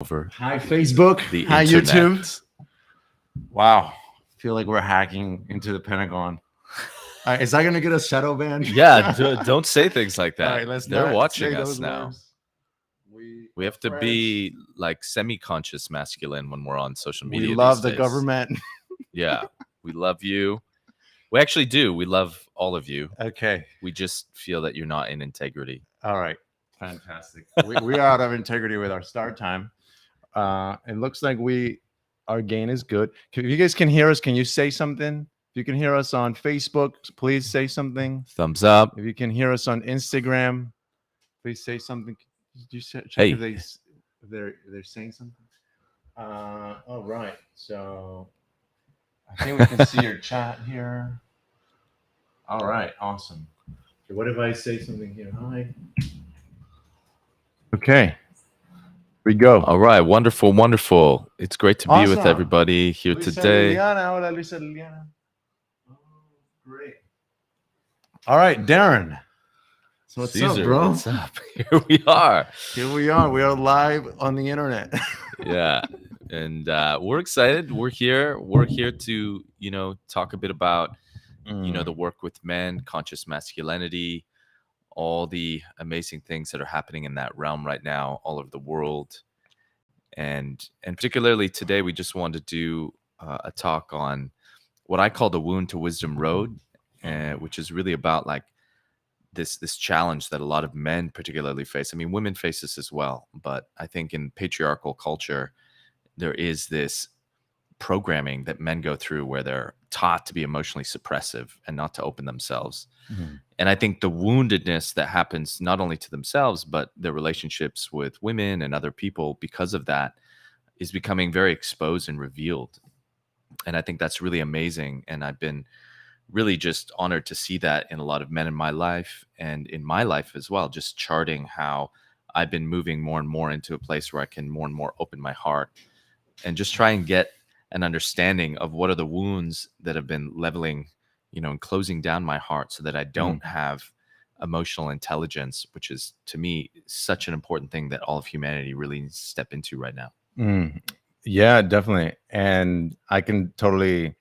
over Hi, Facebook. the Hi, internet. YouTube. Wow. Feel like we're hacking into the Pentagon. Is that going to get us shadow banned? Yeah, don't say things like All that. right, let's They're not watching say us those now. words. We We are have to friends. be like semi-conscious masculine when we're on social We media love these the days. government. Yeah, we love you. We actually do. We love all of you. Okay. We just feel that you're not in integrity. All right. Fantastic. We are out of integrity with our start time. It looks like our gain is good. If you guys can hear us, can you say something? If you can hear us on Facebook, please say something. Thumbs up. If you can hear us on Instagram, please say something. Did you check Hey. if they're saying something? All right. So I think we can see your chat here. All right. Awesome. Okay, what if I say something here? Hi. Okay. Here we go. All right, wonderful, wonderful. It's great to be with Awesome. everybody here Luisa today. Liliana. Hola, Luisa Liliana. Oh, great. All right, Darren. So what's Cesar, up, bro? what's up? Here we are. Here we are. We are live on the internet. Yeah, and we're excited. We're here. We're here to talk a bit about the work with men, conscious masculinity, all the amazing things that are happening in that realm right now all over the world, and particularly today we just wanted to do a talk on what I call the wound to wisdom road, which is really about like this challenge that a lot of men particularly face. I mean, women face this as well, but I think in patriarchal culture there is this programming that men go through where they're taught to be emotionally suppressive and not to open themselves. And I think the woundedness that happens not only to themselves, but their relationships with women and other people because of that is becoming very exposed and revealed. And I think that's really amazing. And I've been really just honored to see that in a lot of men in my life and in my life as well, just charting how I've been moving more and more into a place where I can more and more open my heart and just try and get an understanding of what are the wounds that have been leveling, and closing down my heart so that I don't have emotional intelligence, which is to me such an important thing that all of humanity really needs to step into right now. Yeah, definitely. And I can totally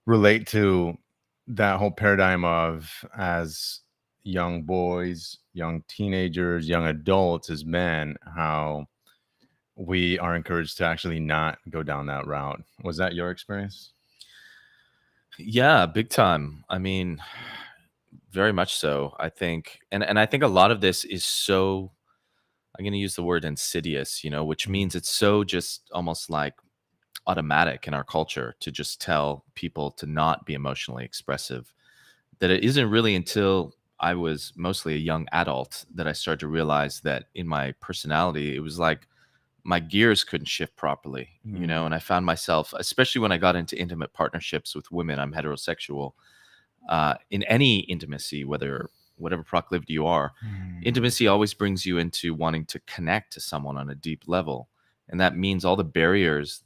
relate to that whole paradigm of, as young boys, young teenagers, young adults, as men, how we are encouraged to actually not go down that route. Was that your experience? Yeah, big time. I mean, very much so. I think, and I think a lot of this is so, I'm going to use the word insidious, which means it's so just almost like automatic in our culture to just tell people to not be emotionally expressive, that it isn't really until I was mostly a young adult that I started to realize that in my personality, it was like my gears couldn't shift properly, and I found myself, especially when I got into intimate partnerships with women, I'm heterosexual, in any intimacy, whatever proclivity you are, intimacy always brings you into wanting to connect to someone on a deep level. And that means all the barriers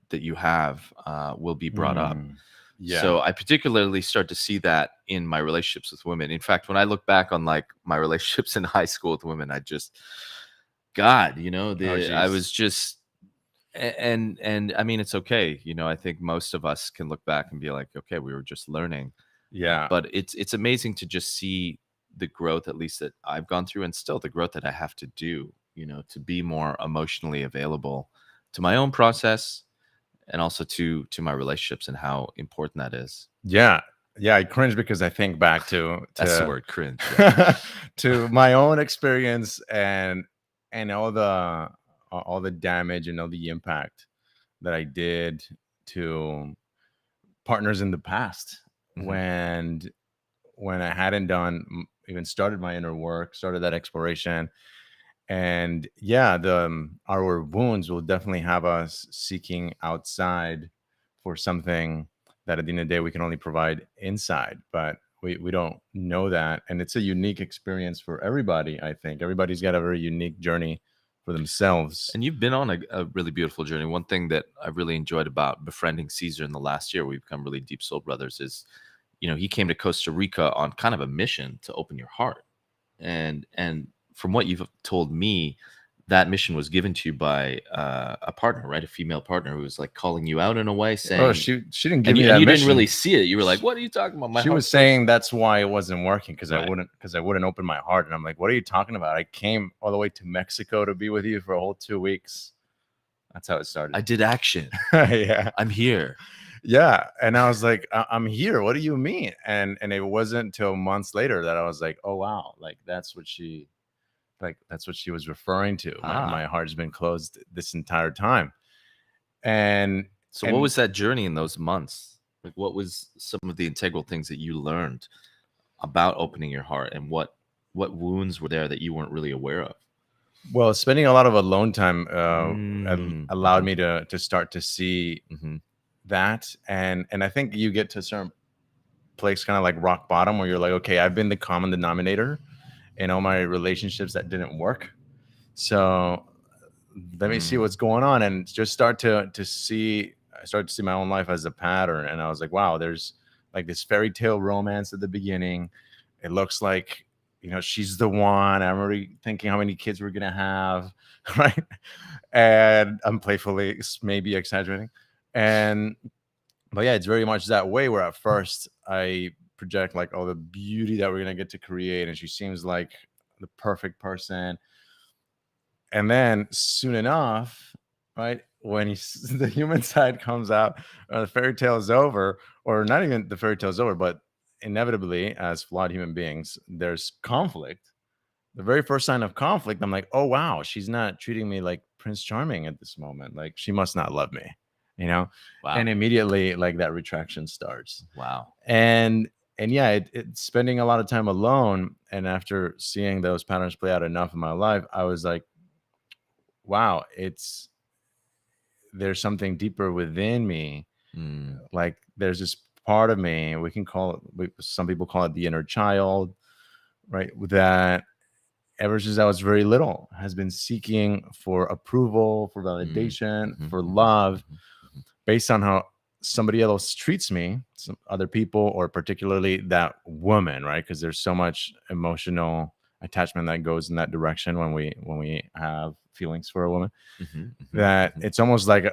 that you have will be brought up. Yeah. So I particularly start to see that in my relationships with women. In fact, when I look back on like my relationships in high school with women, I just, God, I was just, and I mean, it's okay. I think most of us can look back and be like, okay, we were just learning. Yeah. But it's amazing to just see the growth, at least that I've gone through, and still the growth that I have to do, to be more emotionally available to my own process and also to my relationships and how important that is. Yeah. I cringe because I think back to That's the word, cringe. to my own experience and all the damage and all the impact that I did to partners in the past when I hadn't even started my inner work, started that exploration. And yeah, our wounds will definitely have us seeking outside for something that at the end of the day we can only provide inside, but we don't know that. And it's a unique experience for everybody. I think everybody's got a very unique journey for themselves. And you've been on a really beautiful journey. One thing that I really enjoyed about befriending Cesar in the last year, we've become really deep soul brothers, is he came to Costa Rica on kind of a mission to open your heart. And from what you've told me, that mission was given to you by a partner, right? A female partner who was like calling you out in a way, Oh, saying, she didn't give and me and that you didn't really mission. see it. You were like, "What are you talking about? My She was heart's so saying that's why it wasn't working because right." I wouldn't open my heart. And I'm like, what are you talking about? I came all the way to Mexico to be with you for a whole 2 weeks. That's how it started. I did action. Yeah. I'm here. Yeah. And I was like, I'm here. What do you mean? And it wasn't until months later that I was like, oh wow, like that's what she was referring to. My Ah. heart's been closed this entire time. And So what and was that journey in those months? Like what was some of the integral things that you learned about opening your heart, and what wounds were there that you weren't really aware of? well, spending a lot of alone time allowed Mhm, me to start to see mhm, that. And I think you get to a certain place, kind of like rock bottom, where you're like, okay, I've been the common denominator in all my relationships that didn't work. So let me see mm, what's going on, and just start to see. I started to see my own life as a pattern, and I was like, wow, there's like this fairy tale romance at the beginning. It looks like, she's the one. I'm already thinking how many kids we're gonna have, right? And I'm playfully maybe exaggerating, and but yeah, it's very much that way, where at first I project like all the beauty that we're gonna get to create, and she seems like the perfect person. And then soon enough, right, when the human side comes out, or the fairy tale is over, or not even the fairy tale is over, but inevitably, as flawed human beings, there's conflict. The very first sign of conflict, I'm like, oh wow, she's not treating me like Prince Charming at this moment. Like, she must not love me, you know? And wow, immediately, like, that retraction starts. wow. And yeah, it's spending a lot of time alone. And after seeing those patterns play out enough in my life, I was like, wow, there's something deeper within me. Mm, Like, there's this part of me, we can call it, some people call it the inner child, right? That ever since I was very little has been seeking for approval, for mm, validation, mhm, for mhm, love, mhm, mhm, based on how somebody else treats me, some other people, or particularly that woman, right? Because there's so much emotional attachment that goes in that direction when we have feelings for a woman, mhm, mhm, that mhm, it's almost like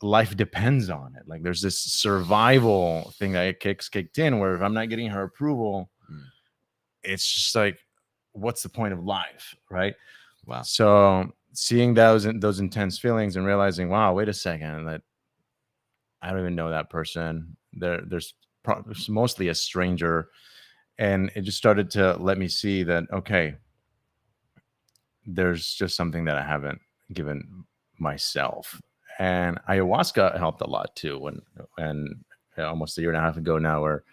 life depends on it. Like, there's this survival thing that kicked in, where if I'm not getting her approval, mm. it's just like, what's the point of life, right? Wow. So seeing those intense feelings and realizing, wow, wait a second, that I don't even know that person. It's mostly a stranger, and it just started to let me see that, okay, there's just something that I haven't given myself. And ayahuasca helped a lot too. When almost a year and a half ago now, where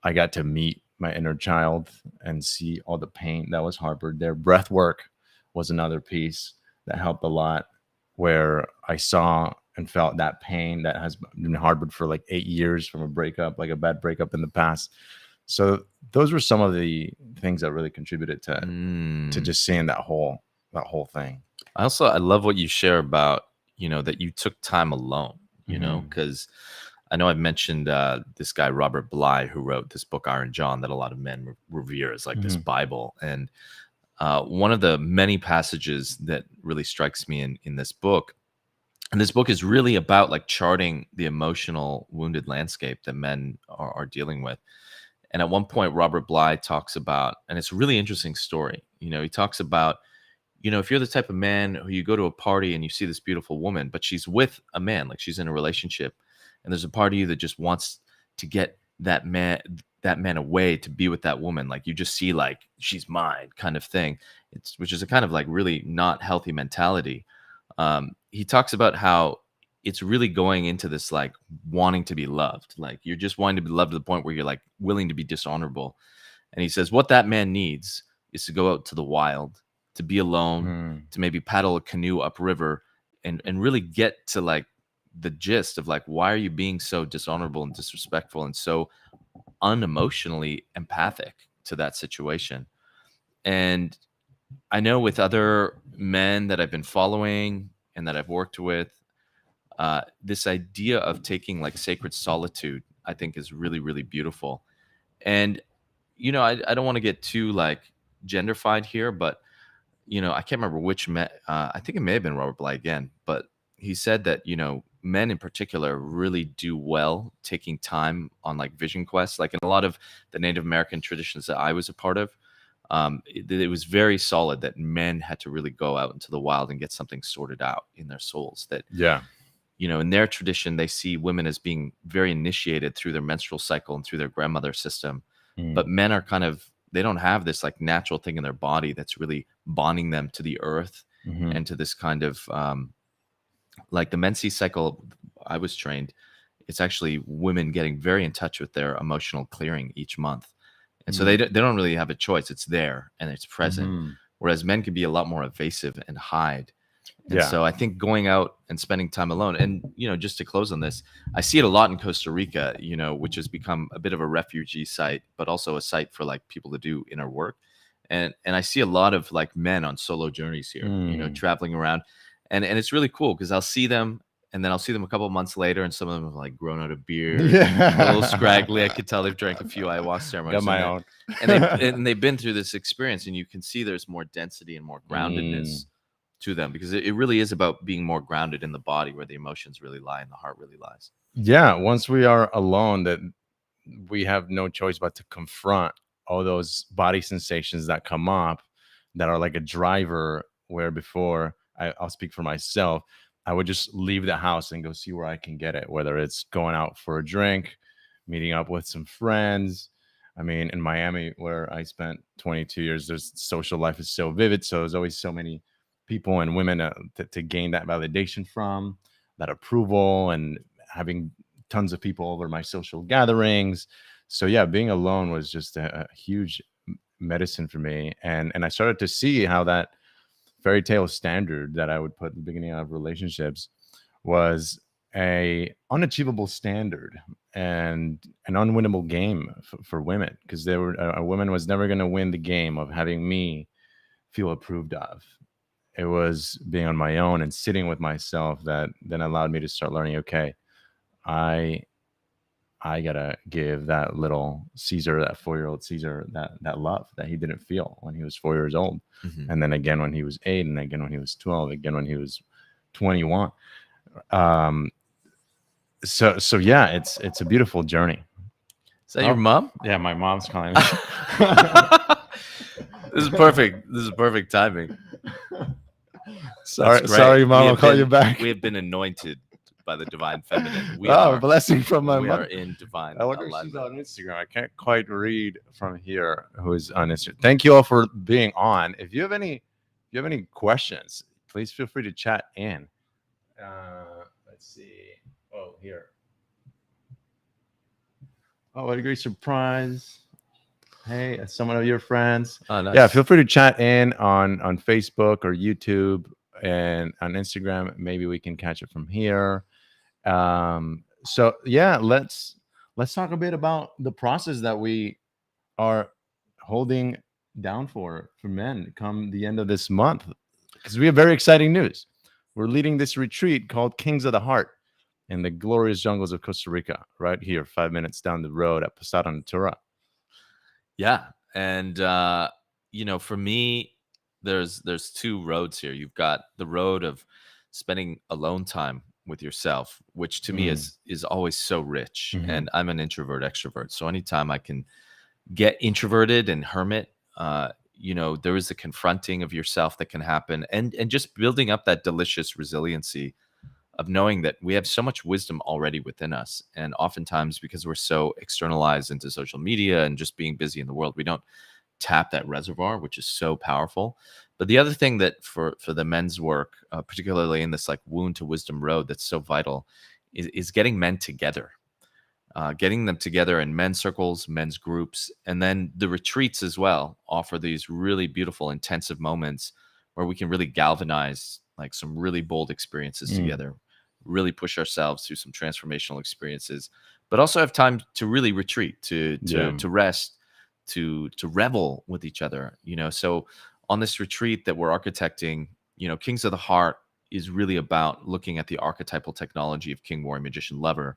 I got to meet my inner child and see all the pain that was harbored there. Breath work was another piece that helped a lot, where I saw and felt that pain that has been harbored for like 8 years from a breakup, like a bad breakup in the past. So those were some of the things that really contributed to Mm. just seeing that whole thing. I love what you share about, that you took time alone, Hmm. because I know I've mentioned this guy, Robert Bly, who wrote this book, Iron John, that a lot of men revere as like this Hmm. Bible. And one of the many passages that really strikes me in this book, and this book is really about like charting the emotional wounded landscape that men are dealing with. And at one point, Robert Bly talks about, and it's a really interesting story. He talks about, if you're the type of man who you go to a party and you see this beautiful woman, but she's with a man, like she's in a relationship, and there's a part of you that just wants to get that man away to be with that woman. Like you just see like she's mine kind of thing. Which is a kind of like really not healthy mentality. He talks about how it's really going into this like wanting to be loved. Like you're just wanting to be loved to the point where you're like willing to be dishonorable. And he says what that man needs is to go out to the wild, to be alone, Hmm. to maybe paddle a canoe upriver, and really get to like the gist of like why are you being so dishonorable and disrespectful and so unemotionally empathic to that situation. And I know with other men that I've been following and that I've worked with, this idea of taking like sacred solitude, I think is really, really beautiful. And, I don't want to get too like genderfied here, but, I can't remember which I think it may have been Robert Bly again, but he said that, men in particular really do well taking time on like vision quests. Like in a lot of the Native American traditions that I was a part of, it was very solid that men had to really go out into the wild and get something sorted out in their souls. That, Yeah. in their tradition, they see women as being very initiated through their menstrual cycle and through their grandmother system. But Mm. men are they don't have this like natural thing in their body that's really bonding them to the earth Hmm. and to this kind of like the menses cycle. I was trained. It's actually women getting very in touch with their emotional clearing each month. And so they don't really have a choice. It's there and it's present. Hmm. Whereas men can be a lot more evasive and hide. And Yeah. so I think going out and spending time alone, and just to close on this, I see it a lot in Costa Rica, which has become a bit of a refugee site, but also a site for like people to do inner work. And I see a lot of like men on solo journeys here, Mm. traveling around, and it's really cool because I'll see them, and then I'll see them a couple of months later, and some of them have like grown out a beard, a little scraggly. I Yeah. could tell they've drank a few ayahuasca Got ceremonies, my own. and they've been through this experience, and you can see there's more density and more Mm. groundedness to them because it really is about being more grounded in the body where the emotions really lie and the heart really lies. Yeah. Once we are alone, that we have no choice but to confront all those body sensations that come up that are like a driver. Where before, I'll speak for myself, I would just leave the house and go see where I can get it, whether it's going out for a drink, meeting up with some friends. I mean, in Miami, where I spent 22 years, there's social life is so vivid. So there's always so many people and women to gain that validation from, that approval, and having tons of people over my social gatherings. So yeah, being alone was just a huge medicine for me, and I started to see how that fairy tale standard that I would put at the beginning of relationships was a unachievable standard and an unwinnable game for women, because there were a woman was never going to win the game of having me feel approved of. It was being on my own and sitting with myself that then allowed me to start learning, okay, I I gotta give that little Cesar, that 4-year-old Cesar, that love that he didn't feel when he was 4 years old, Mm-hmm. and then again when he was 8, and again when he was 12, again when he was 21. Um, so yeah, it's a beautiful journey. Is that your Oh, mom? yeah, my mom's calling This me. is perfect. This is perfect timing. That's Sorry, great. sorry, mom. I'll call you back. We have been anointed by the divine feminine. We Oh, a are. blessing from my We mother. are in divine I wonder if she's alignment. on Instagram. I can't quite read from here who's on Instagram. Thank you all for being on. If you have any questions, please feel free to chat in. Let's see. Oh, here. Oh, what a great surprise. Hey, someone of your friends. Oh, nice. Yeah, feel free to chat in on Facebook or YouTube, and on Instagram. Maybe we can catch it from here. So yeah, let's talk a bit about the process that we are holding down for men come the end of this month, because we have very exciting news. We're leading this retreat called Kings of the Heart in the glorious jungles of Costa Rica, right here 5 minutes down the road at Posada Natura. Yeah, and for me, there's two roads here. You've got the road of spending alone time with yourself, which to me is always so rich. Mhm. And I'm an introvert extrovert, so anytime I can get introverted and hermit, there is a confronting of yourself that can happen, and just building up that delicious resiliency of knowing that we have so much wisdom already within us. And oftentimes, because we're so externalized into social media and just being busy in the world, we don't tap that reservoir, which is so powerful. But the other thing that for the men's work, particularly in this like wound to wisdom road, that's so vital, is getting men together, getting them together in men's circles, men's groups, and then the retreats as well offer these really beautiful, intensive moments where we can really galvanize like some really bold experiences together, really push ourselves through some transformational experiences, but also have time to really retreat, to rest, to revel with each other. So on this retreat that we're architecting, Kings of the Heart is really about looking at the archetypal technology of king, warrior, magician, lover.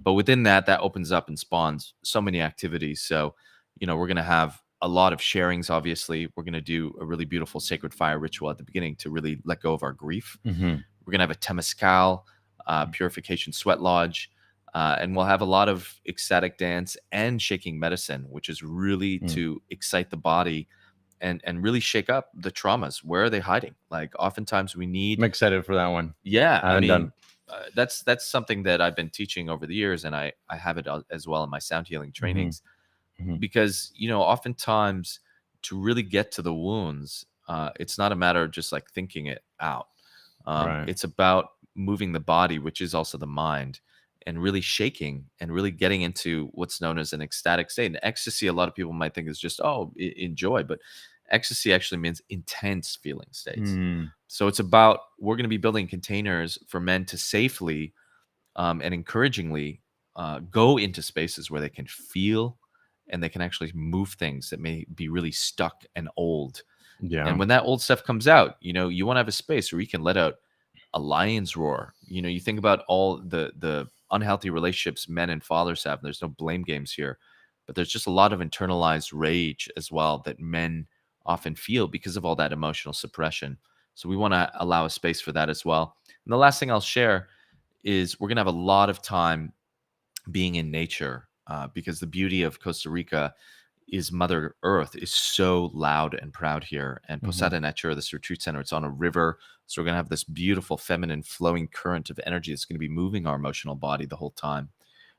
But within that opens up and spawns so many activities. So, we're going to have a lot of sharings. Obviously, we're going to do a really beautiful sacred fire ritual at the beginning to really let go of our grief. Mm-hmm. We're going to have a temescal, purification sweat lodge, and we'll have a lot of ecstatic dance and shaking medicine, which is really to excite the body and really shake up the traumas. Where are they hiding? Like oftentimes we need. I'm excited for that one. Yeah, I I haven't mean, done. that's something that I've been teaching over the years, and I have it as well in my sound healing trainings, Mm-hmm. because oftentimes to really get to the wounds, it's not a matter of just like thinking it out. Right. It's about moving the body, which is also the mind, and really shaking and really getting into what's known as an ecstatic state. And ecstasy, a lot of people might think is just enjoy, but ecstasy actually means intense feeling states. Mm. So it's about, we're going to be building containers for men to safely and encouragingly go into spaces where they can feel and they can actually move things that may be really stuck and old. Yeah. And when that old stuff comes out, you want to have a space where you can let out a lion's roar. You think about all the unhealthy relationships men and fathers have. There's no blame games here, but there's just a lot of internalized rage as well that men often feel because of all that emotional suppression. So we want to allow a space for that as well. And the last thing I'll share is we're going to have a lot of time being in nature, because the beauty of Costa Rica is Mother Earth is so loud and proud here. And Posada Natura, this retreat center, it's on a river. So we're going to have this beautiful feminine flowing current of energy that's going to be moving our emotional body the whole time.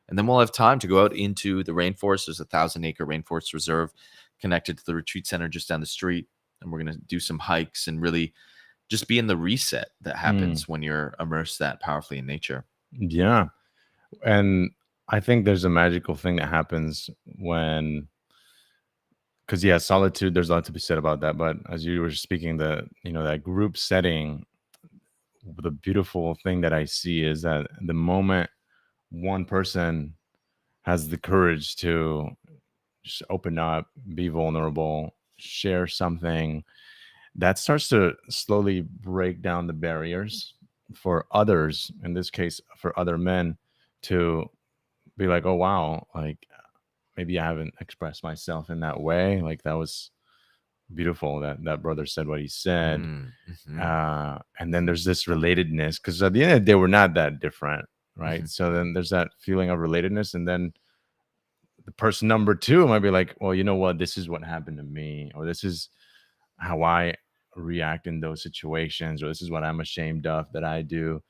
And then we'll have time to go out into the rainforest. There's a 1,000-acre rainforest reserve connected to the retreat center just down the street. And we're going to do some hikes and really just be in the reset that happens when you're immersed that powerfully in nature. Yeah. And I think there's a magical thing that happens when, because solitude, there's a lot to be said about that. But as you were speaking, that group setting, the beautiful thing that I see is that the moment one person has the courage to just open up, be vulnerable, share something, that starts to slowly break down the barriers for others, in this case, for other men, to be like, oh, wow, like maybe I haven't expressed myself in that way. Like that was beautiful that brother said what he said. And then there's this relatedness, because at the end of the day, we're not that different, right? So then there's that feeling of relatedness. And then the person number two might be like, well, you know what? This is what happened to me, or this is how I react in those situations, or this is what I'm ashamed of that I do.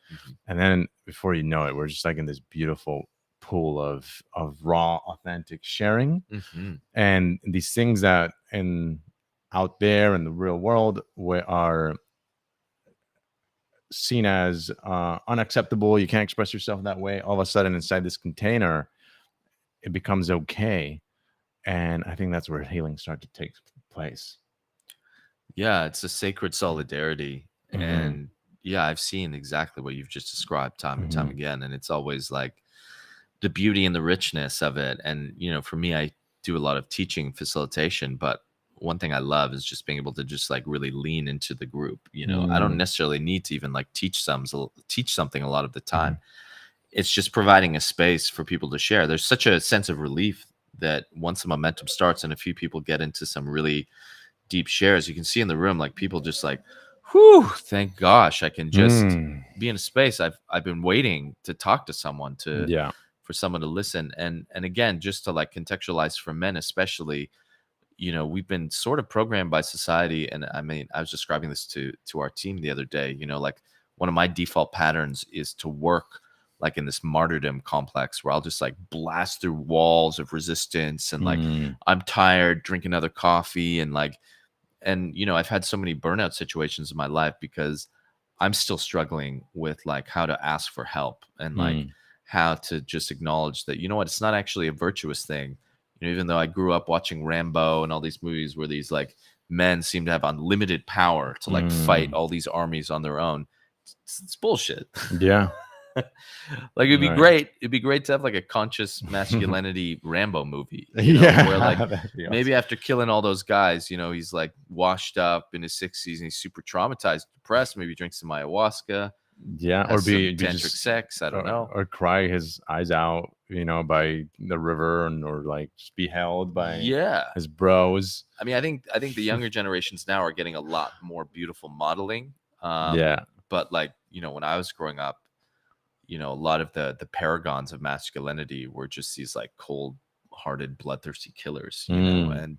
And then before you know it, we're just like in this beautiful pool of raw, authentic sharing. And these things that out there in the real world are seen as unacceptable, you can't express yourself that way, all of a sudden inside this container it becomes okay. And I think that's where healing starts to take place. Yeah, it's a sacred solidarity. And yeah, I've seen exactly what you've just described time and time again. And it's always like the beauty and the richness of it. And, for me, I do a lot of teaching facilitation, but one thing I love is just being able to just like really lean into the group. I don't necessarily need to even like teach something a lot of the time. It's just providing a space for people to share. There's such a sense of relief that once the momentum starts and a few people get into some really deep shares, you can see in the room, like people just like, whew, thank gosh, I can just be in a space. I've been waiting to talk to someone, for someone to listen. And again, just to like contextualize for men, especially, we've been sort of programmed by society. And I mean, I was describing this to our team the other day, like one of my default patterns is to work like in this martyrdom complex where I'll just like blast through walls of resistance and like I'm tired, drink another coffee, and I've had so many burnout situations in my life because I'm still struggling with like how to ask for help and like how to just acknowledge that, it's not actually a virtuous thing. Even though I grew up watching Rambo and all these movies where these like men seem to have unlimited power to like fight all these armies on their own. It's bullshit. Yeah. Like it'd be great. It'd be great to have like a conscious masculinity Rambo movie, where like maybe after killing all those guys, he's like washed up in his 60s and he's super traumatized, depressed, maybe drinks some ayahuasca, Yeah, or has some be tantric just sex. I don't know. or cry his eyes out, by the river, and or like just be held by Yeah. his bros. I mean, I think the younger generations now are getting a lot more beautiful modeling. Yeah. But like, when I was growing up, a lot of the paragons of masculinity were just these like cold-hearted, bloodthirsty killers, Mm.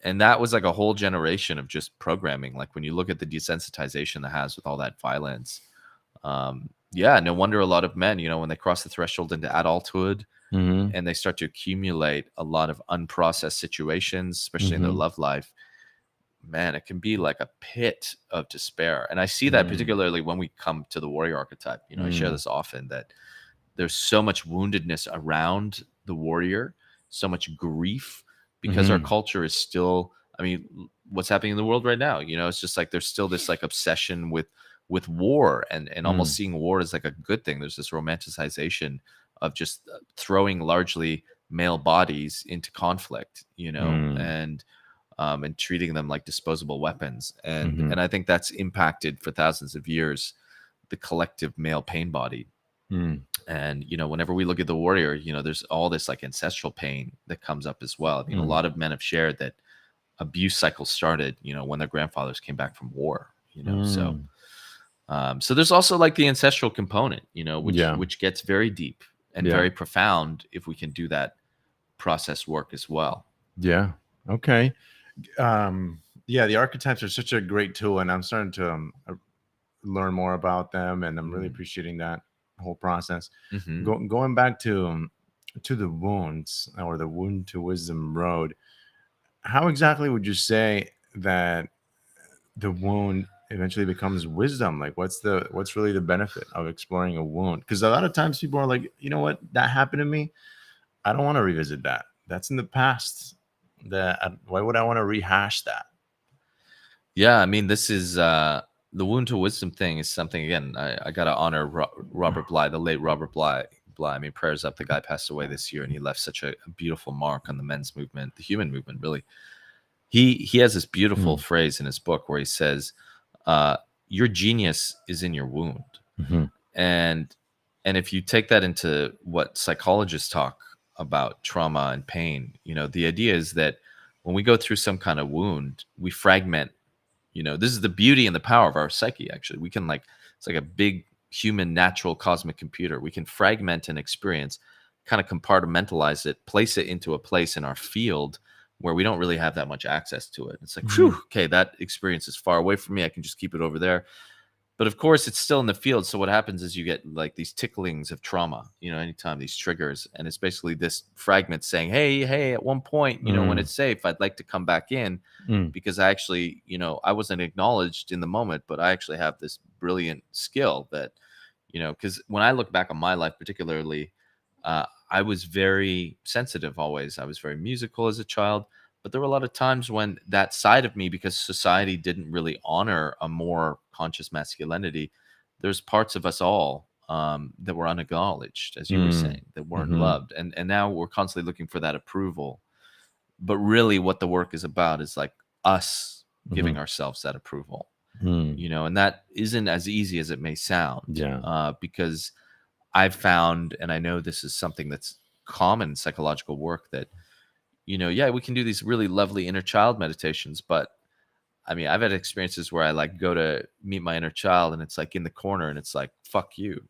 and that was like a whole generation of just programming. Like when you look at the desensitization that has with all that violence, yeah, no wonder a lot of men, when they cross the threshold into adulthood Mm-hmm. and they start to accumulate a lot of unprocessed situations, especially in their Mm-hmm. love life, man, it can be like a pit of despair. And I see that Mm. particularly when we come to the warrior archetype. I share Mm. this often that there's so much woundedness around the warrior, so much grief because our Mm-hmm. culture is still, I mean, what's happening in the world right now, it's just like there's still this like obsession with war and almost Mm. seeing war as like a good thing. There's this romanticization of just throwing largely male bodies into conflict, Mm. and treating them like disposable weapons. And Mm-hmm. and I think that's impacted for thousands of years the collective male pain body. Mm. And whenever we look at the warrior, there's all this like ancestral pain that comes up as well. A Mm. lot of men have shared that abuse cycles started, when their grandfathers came back from war. So Mm. so there's also like the ancestral component, which Yeah. which gets very deep and Yeah. very profound if we can do that process work as well. Yeah. Okay. Yeah, the archetypes are such a great tool, and I'm starting to learn more about them, and I'm really Mm. appreciating that whole process. Hmm. Going back to the wounds, or the wound to wisdom road, how exactly would you say that the wound eventually becomes wisdom? Like, what's really the benefit of exploring a wound? Because a lot of times people are like, you know what, that happened to me, I don't want to revisit that. That's in the past. Why would I want to rehash that? Yeah, I mean, this is the wound to wisdom thing is something. Again, I gotta honor Robert Bly, the late Robert Bly. I mean, prayers up. The guy passed away this year, and he left such a beautiful mark on the men's movement, the human movement. Really, he has this beautiful Mm. phrase in his book where he says, uh, "Your genius is in your wound," Mm-hmm. and if you take that into what psychologists talk about trauma and pain, the idea is that when we go through some kind of wound, we fragment. This is the beauty and the power of our psyche. Actually, we can like, it's like a big human natural cosmic computer. We can fragment an experience, kind of compartmentalize it, place it into a place in our field where we don't really have that much access to it. It's like, Mm-hmm. phew, okay, that experience is far away from me. I can just keep it over there. But of course, it's still in the field. So what happens is you get like these ticklings of trauma, anytime these triggers. And it's basically this fragment saying, hey, at one point, when Mm. it's safe, I'd like to come back in Mm. because I actually, I wasn't acknowledged in the moment, but I actually have this brilliant skill that, because when I look back on my life, particularly, I was very sensitive always. I was very musical as a child, but there were a lot of times when that side of me, because society didn't really honor a more conscious masculinity, there's parts of us all that were unacknowledged, as you were Mm. saying, that weren't Mm-hmm. loved, and now we're constantly looking for that approval. But really, what the work is about is like us Mm-hmm. giving ourselves that approval, Mm. and that isn't as easy as it may sound, Yeah. because I've found, and I know this is something that's common in psychological work, that yeah, we can do these really lovely inner child meditations, but I mean, I've had experiences where I like go to meet my inner child and it's like in the corner and it's like, fuck you.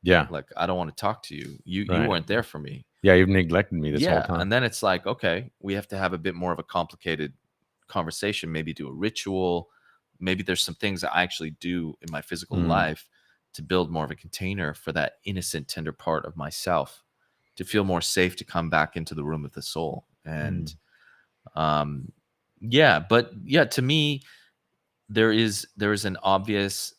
Yeah. Like, I don't want to talk to you. You Right. weren't there for me. Yeah, you've neglected me this whole Yeah. time. And then it's like, okay, we have to have a bit more of a complicated conversation, maybe do a ritual. Maybe there's some things that I actually do in my physical Mm. life to build more of a container for that innocent, tender part of myself to feel more safe to come back into the room of the soul. And Mm. um yeah, but yeah, to me, there is an obvious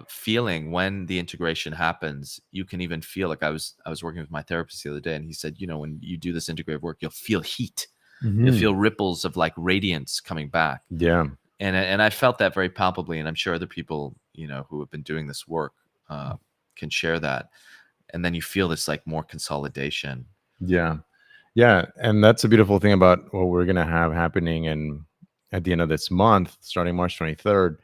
feeling when the integration happens. You can even feel, like I was working with my therapist the other day, and he said, when you do this integrative work, you'll feel heat, you'll Mm-hmm. feel ripples of like radiance coming back, Yeah. and I felt that very palpably, and I'm sure other people who have been doing this work can share that, and then you feel this like more consolidation. Yeah. Yeah. And that's a beautiful thing about what we're gonna have happening in at the end of this month, starting March 23rd.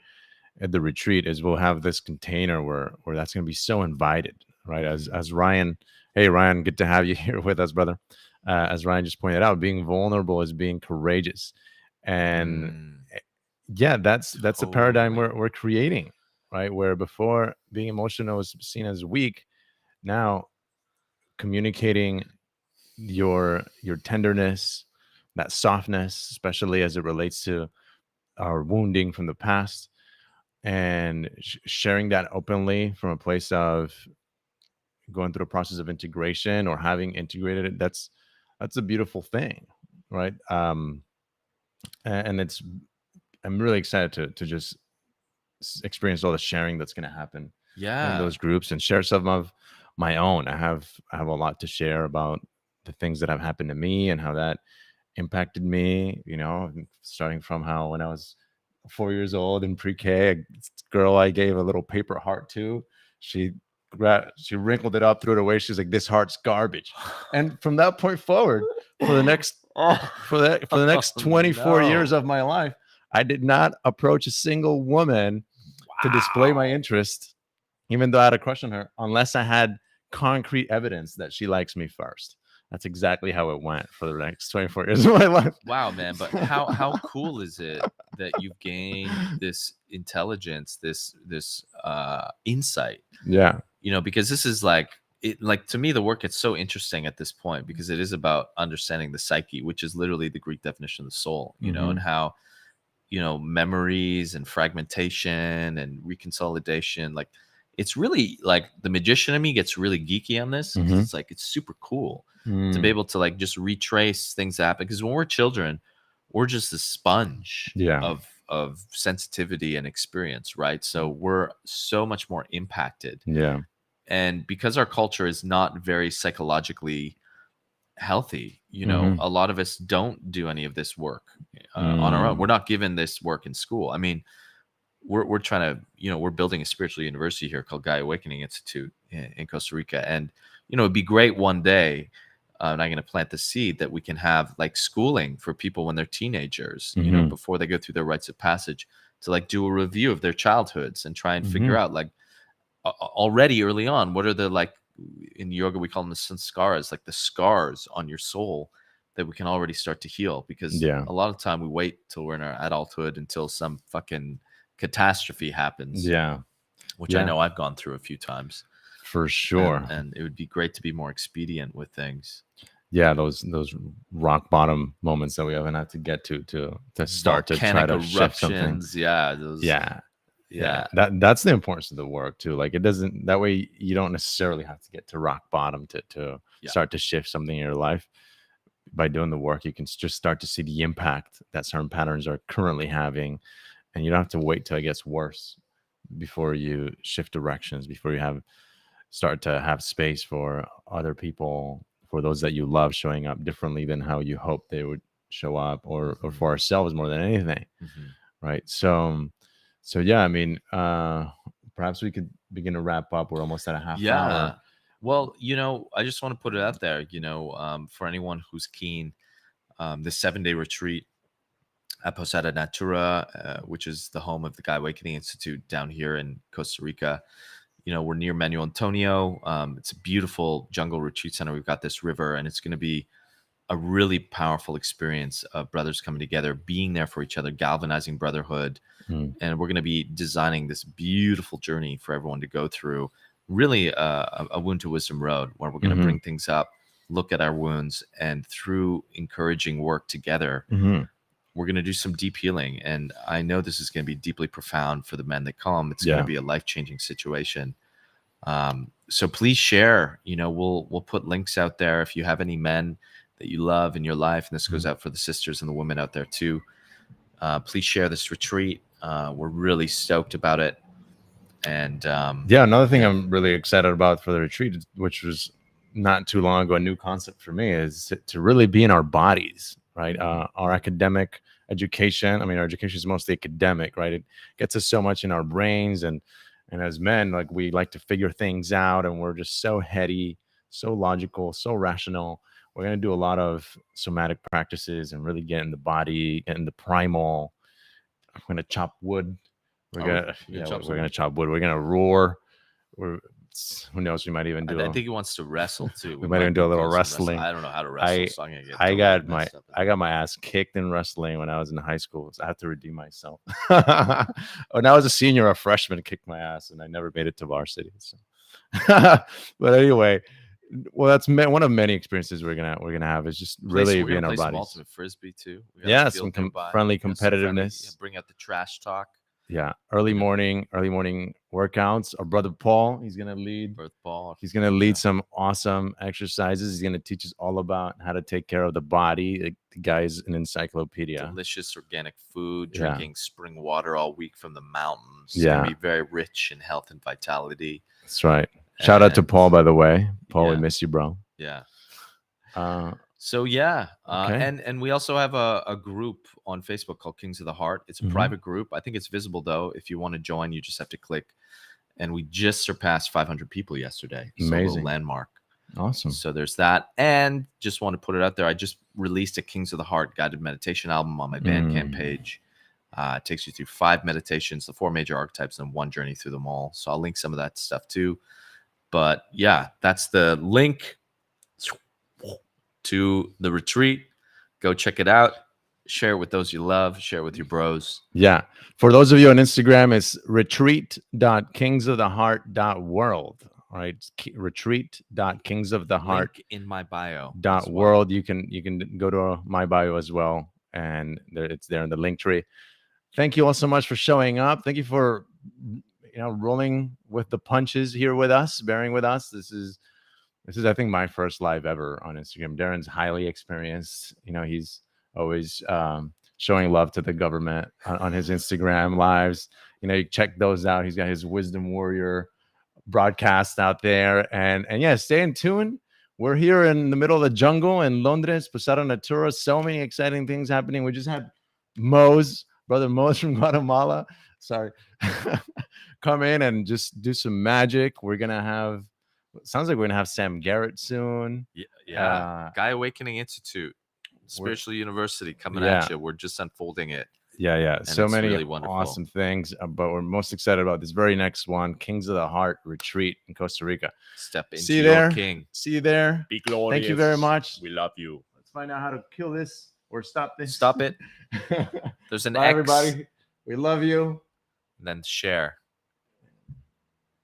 at the retreat is we'll have this container where that's going to be so invited, right? As Ryan, hey Ryan, good to have you here with us, brother. As Ryan just pointed out, being vulnerable is being courageous, and Mm, yeah, that's a paradigm totally. we're creating, right? Where before being emotional was seen as weak, now communicating your tenderness, that softness, especially as it relates to our wounding from the past, and sharing that openly from a place of going through a process of integration or having integrated it, that's a beautiful thing, right? And it's I'm really excited to just experience all the sharing that's going to happen in Yeah. those groups and share some of my own. I have a lot to share about the things that have happened to me and how that impacted me, starting from how when I was 4 years old in pre-K, a girl I gave a little paper heart to, she she wrinkled it up, threw it away. She's like, "This heart's garbage." And from that point forward, for the next Oh, for the next 24 years no. of my life, I did not approach a single woman to display my Wow. interest, even though I had a crush on her, unless I had concrete evidence that she likes me first. That's exactly how it went for the next 24 years of my life. Wow, man, but how cool is it that you've gained this intelligence, this insight, Yeah. because this is like like to me the work gets so interesting at this point because it is about understanding the psyche, which is literally the Greek definition of the soul, and Hmm. how memories and fragmentation and reconsolidation, like it's really like the magician in me gets really geeky on this because Hmm. it's like it's super cool to be Mm. able to like just retrace things that happen, because when we're children we're just a sponge Yeah. of sensitivity and experience, right? So we're so much more impacted, Yeah. and because our culture is not very psychologically healthy, Hmm. a lot of us don't do any of this work on our own. We're Mm. not given this work in school. I mean, we're trying to, we're building a spiritual university here called Gaia Awakening Institute in Costa Rica, and it'd be great one day. And I'm going to plant the seed that we can have like schooling for people when they're teenagers, Hmm. before they go through their rites of passage, to like do a review of their childhoods and try and figure Hmm. out like already early on what are the like, in yoga we call them the sanskaras, like the scars on your soul that we can already start to heal, because Yeah. a lot of time we wait till we're in our adulthood until some fucking catastrophe happens, Yeah. which I Yeah. know I've gone through a few times, For and sure. it would be great to be more expedient with things. Yeah. Those rock bottom moments that we haven't had to get to start to try Volcanic to shift something. eruptions, yeah, those, Yeah. Yeah. yeah, That's the importance of the work too. Like it doesn't that way you don't necessarily have to get to rock bottom to yeah. start to shift something in your life. By doing the work, you can just start to see the impact that certain patterns are currently having, and you don't have to wait till it gets worse before you shift directions, before you start to have space for other people, for those that you love showing up differently than how you hope they would show up, or Hmm. for ourselves more than anything, Hmm. right? So yeah, I mean, perhaps we could begin to wrap up. We're almost at a half Yeah. hour. Well, I just want to put it out there, for anyone who's keen, the 7-day retreat at Posada Natura, which is the home of the Guy Awakening Institute down here in Costa Rica. We're near Manuel Antonio. It's a beautiful jungle retreat center. We've got this river, and it's going to be a really powerful experience of brothers coming together, being there for each other, galvanizing brotherhood. Mm. And we're going to be designing this beautiful journey for everyone to go through. Really, a wound to wisdom road where we're going to Hmm. bring things up, look at our wounds, and through encouraging work together, Hmm. we're going to do some deep healing. And I know this is going to be deeply profound for the men that come. It's going to Yeah. be a life-changing situation. So please share. We'll put links out there if you have any men that you love in your life, and this goes Mm. out for the sisters and the women out there too. Please share this retreat. We're really stoked about it. And Yeah, another thing yeah. I'm really excited about for the retreat, which was not too long ago, a new concept for me, is to really be in our bodies, right? Our academic education. I mean, our education is mostly academic, right? It gets us so much in our brains, and as men, like we like to figure things out, and we're just so heady, so logical, so rational. We're gonna do a lot of somatic practices and really get in the body, get in the primal. I'm gonna chop wood We're Are gonna we gonna chop we're some gonna wood? chop wood. We're gonna roar. We're who knows? We might even I do. think he wants to wrestle too. We We might even might do a little go some wrestle. wrestling. I don't know how to wrestle, I so I'm gonna get I totally got my messed up. I got my ass kicked in wrestling when I was in high school. So I have to redeem myself. When I was a senior, a freshman kicked my ass, and I never made it to varsity. So. But anyway, well, that's one of many experiences we're gonna have. Is just really We're be gonna in our play some bodies. ultimate frisbee too. We got a Yeah, some field nearby. friendly We got some friendly- competitiveness. bring out the trash talk. Yeah, early You know. morning workouts. Our brother Paul, he's gonna lead. Birth ball. He's gonna lead some awesome exercises. He's gonna teach us all about how to take care of the body. The guy's an encyclopedia. Delicious organic food, Yeah. drinking spring water all week from the mountains. It's Yeah. gonna be very rich in health and vitality. That's right. Shout out to And- Paul, by the way. Paul, we Yeah. miss you, bro. Yeah. Uh, So yeah, Okay. and we also have a group on Facebook called Kings of the Heart. It's a Mhm. private group. I think it's visible though. If you want to join, you just have to click. And we just surpassed 500 people yesterday. So a little Amazing. landmark. awesome. So there's that. And just want to put it out there. I just released a Kings of the Heart guided meditation album on my Bandcamp page. It takes you through 5 meditations, the 4 major archetypes, and 1 journey through them all. So I'll link some of that stuff too. But yeah, that's the link to the retreat. Go check it out. Share it with those you love. Share it with your bros. Yeah. For those of you on Instagram, it's retreat.kingsoftheheart.world. All right. Retreat.kingsoftheheart.world. Link in my bio. as well. World. You can go to my bio as well, and it's there in the link tree. Thank you all so much for showing up. Thank you for rolling with the punches here with us, bearing with us. This is I think my first live ever on Instagram. Darren's highly experienced. He's always showing love to the government on his Instagram lives. You check those out. He's got his Wisdom Warrior broadcast out there, and yeah, stay in tune. We're here in the middle of the jungle in Londres, Posada Natura. So many exciting things happening. We just had brother Mose from Guatemala, come in and just do some magic. We're gonna have, sounds like we're gonna have Sam Garrett soon. Yeah. Guy Awakening Institute, Spiritual University coming at you. We're just unfolding it. Yeah. So it's many really wonderful. awesome things, but we're most excited about this very next one, Kings of the Heart retreat in Costa Rica. Step into See you your there. king. See you there. Be glorious. Thank you very much. We love you. Let's find out how to kill this or stop this. Stop it. There's an Bye, X. everybody. We love you. And then share.